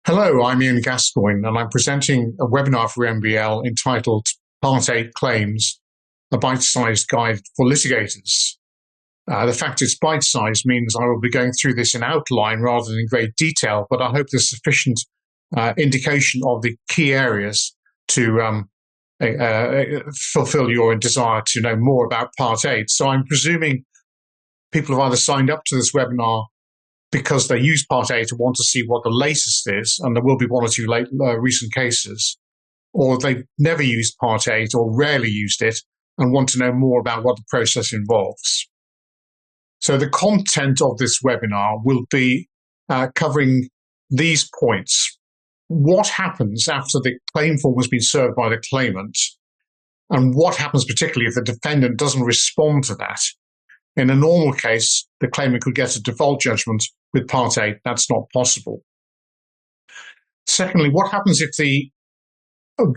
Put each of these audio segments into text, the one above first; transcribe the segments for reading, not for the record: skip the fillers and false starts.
Hello, I'm Ian Gascoigne, and I'm presenting a webinar for MBL entitled Part 8 Claims, a Bite-Sized Guide for Litigators. The fact it's bite-sized means I will be going through this in outline rather than in great detail, but I hope there's sufficient indication of the key areas to fulfill your desire to know more about Part 8. So I'm presuming people have either signed up to this webinar because they use Part 8 and want to see what the latest is, and there will be one or two recent cases, or they've never used Part 8 or rarely used it and want to know more about what the process involves. So the content of this webinar will be covering these points. What happens after the claim form has been served by the claimant, and what happens particularly if the defendant doesn't respond to that? In a normal case, the claimant could get a default judgment. With Part 8, that's not possible. Secondly, what happens if the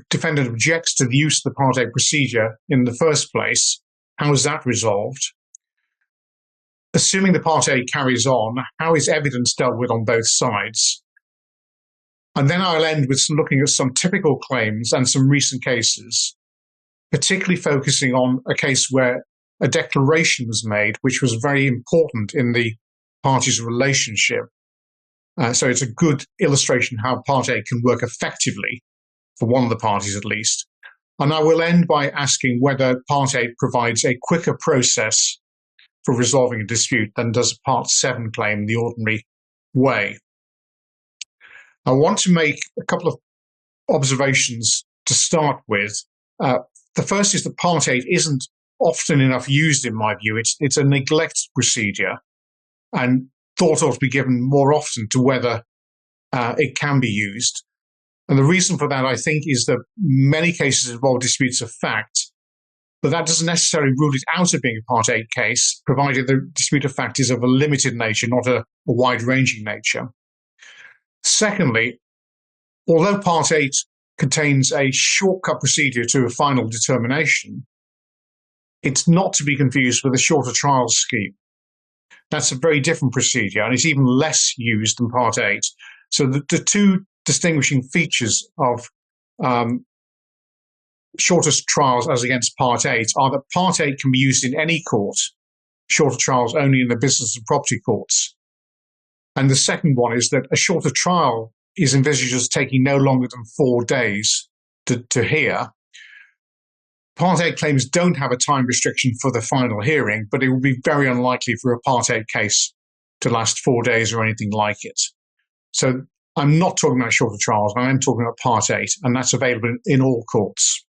defendant objects to the use of the Part 8 procedure in the first place? How is that resolved? Assuming the Part 8 carries on, how is evidence dealt with on both sides? And then I'll end with looking at some typical claims and some recent cases, particularly focusing on a case where a declaration was made, which was very important in the parties' relationship. So it's a good illustration how Part 8 can work effectively for one of the parties at least. And I will end by asking whether Part 8 provides a quicker process for resolving a dispute than does a Part 7 claim the ordinary way. I want to make a couple of observations to start with. The first is that Part 8 isn't often enough used in my view. It's a neglected procedure, and thought ought to be given more often to whether it can be used. And the reason for that, I think, is that many cases involve disputes of fact, but that doesn't necessarily rule it out of being a Part 8 case, provided the dispute of fact is of a limited nature, not a wide-ranging nature. Secondly, although Part 8 contains a shortcut procedure to a final determination, it's not to be confused with a shorter trial scheme. That's a very different procedure, and it's even less used than Part 8. So the two distinguishing features of shorter trials as against Part 8 are that Part 8 can be used in any court, shorter trials only in the business and property courts. And the second one is that a shorter trial is envisaged as taking no longer than 4 days to hear. Part 8 claims don't have a time restriction for the final hearing, but it would be very unlikely for a Part 8 case to last 4 days or anything like it. So I'm not talking about shorter trials, I am talking about Part 8, and that's available in all courts.